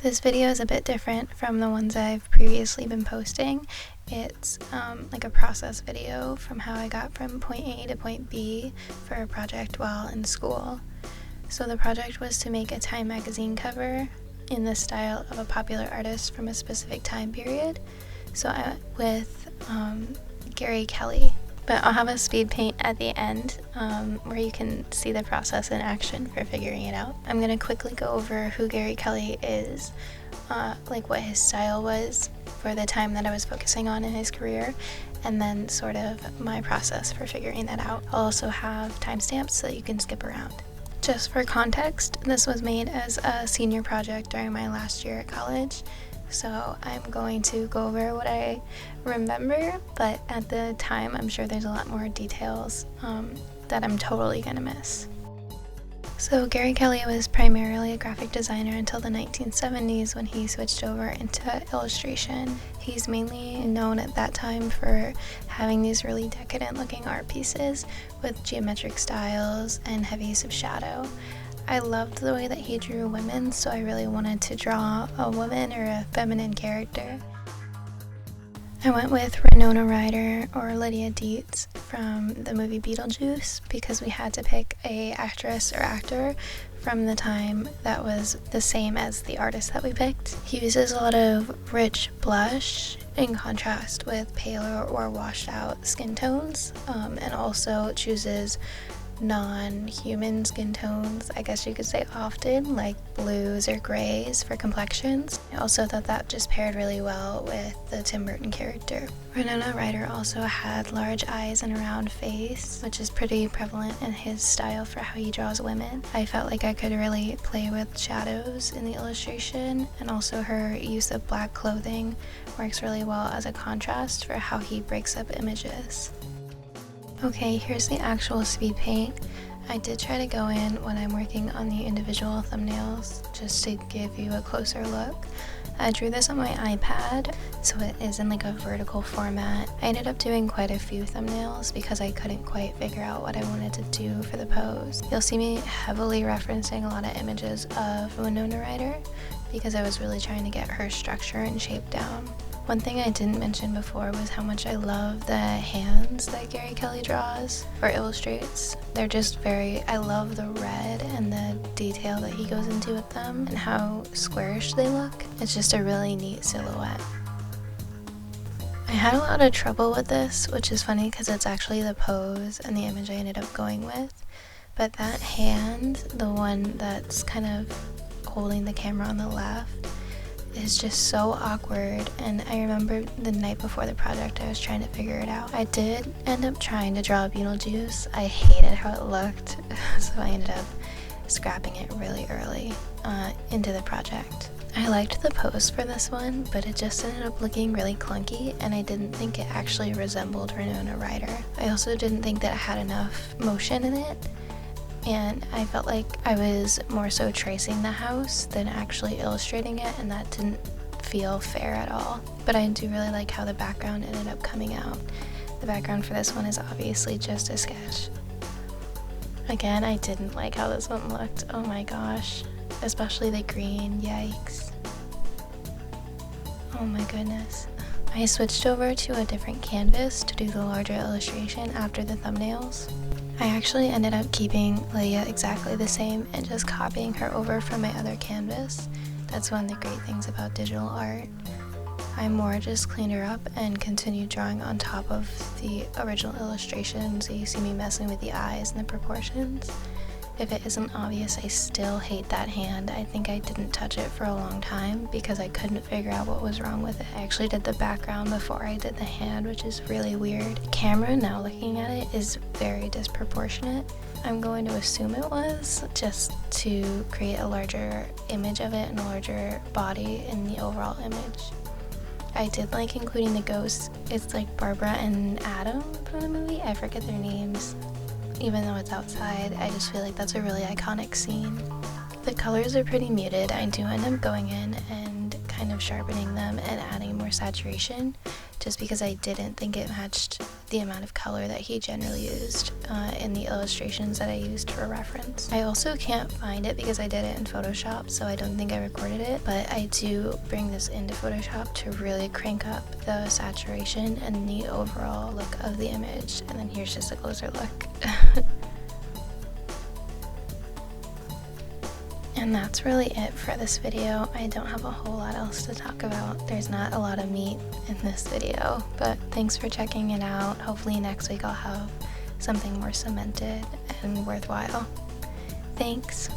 This video is a bit different from the ones I've previously been posting. It's like a process video from how I got from point A to point B for a project while in school. So the project was to make a Time magazine cover in the style of a popular artist from a specific time period. So I went with Gary Kelly. But I'll have a speed paint at the end where you can see the process in action for figuring it out. I'm going to quickly go over who Gary Kelly is, like what his style was for the time that I was focusing on in his career, and then sort of my process for figuring that out. I'll also have timestamps so that you can skip around. Just for context, this was made as a senior project during my last year at college. So I'm going to go over what I remember, but at the time I'm sure there's a lot more details that I'm totally gonna miss. So Gary Kelly was primarily a graphic designer until the 1970s when he switched over into illustration. He's mainly known at that time for having these really decadent looking art pieces with geometric styles and heavy use of shadow. I loved the way that he drew women, so I really wanted to draw a woman or a feminine character. I went with Winona Ryder or Lydia Deetz from the movie Beetlejuice because we had to pick a actress or actor from the time that was the same as the artist that we picked. He uses a lot of rich blush in contrast with paler or washed out skin tones, and also chooses non-human skin tones, I guess you could say often, like blues or grays for complexions. I also thought that just paired really well with the Tim Burton character. Winona Ryder also had large eyes and a round face, which is pretty prevalent in his style for how he draws women. I felt like I could really play with shadows in the illustration, and also her use of black clothing works really well as a contrast for how he breaks up images. Okay, here's the actual speed paint. I did try to go in when I'm working on the individual thumbnails just to give you a closer look. I drew this on my iPad, so it is in like a vertical format. I ended up doing quite a few thumbnails because I couldn't quite figure out what I wanted to do for the pose. You'll see me heavily referencing a lot of images of Winona Ryder because I was really trying to get her structure and shape down. One thing I didn't mention before was how much I love the hands that Gary Kelly draws or illustrates. They're just I love the red and the detail that he goes into with them and how squarish they look. It's just a really neat silhouette. I had a lot of trouble with this, which is funny because it's actually the pose and the image I ended up going with. But that hand, the one that's kind of holding the camera on the left, is just so awkward, and I remember the night before the project I was trying to figure it out. I did end up trying to draw Beetlejuice. I hated how it looked, so I ended up scrapping it really early into the project. I liked the pose for this one, but it just ended up looking really clunky, and I didn't think it actually resembled Winona Ryder. I also didn't think that it had enough motion in it, and I felt like I was more so tracing the house than actually illustrating it, and that didn't feel fair at all. But I do really like how the background ended up coming out. The background for this one is obviously just a sketch. Again, I didn't like how this one looked. Oh my gosh. Especially the green. Yikes. Oh my goodness. I switched over to a different canvas to do the larger illustration after the thumbnails. I actually ended up keeping Lydia exactly the same and just copying her over from my other canvas. That's one of the great things about digital art. I more just cleaned her up and continued drawing on top of the original illustration, so you see me messing with the eyes and the proportions. If it isn't obvious, I still hate that hand. I think I didn't touch it for a long time because I couldn't figure out what was wrong with it. I actually did the background before I did the hand, which is really weird. The camera, now looking at it, is very disproportionate. I'm going to assume it was, just to create a larger image of it and a larger body in the overall image. I did like including the ghosts. It's like Barbara and Adam from the movie. I forget their names. Even though it's outside, I just feel like that's a really iconic scene. The colors are pretty muted. I do end up going in and kind of sharpening them and adding more saturation just because I didn't think it matched the amount of color that he generally used in the illustrations that I used for reference. I also can't find it because I did it in Photoshop, so I don't think I recorded it, but I do bring this into Photoshop to really crank up the saturation and the overall look of the image. And then here's just a closer look. And that's really it for this video. I don't have a whole lot else to talk about. There's not a lot of meat in this video, but thanks for checking it out. Hopefully next week I'll have something more cemented and worthwhile. Thanks.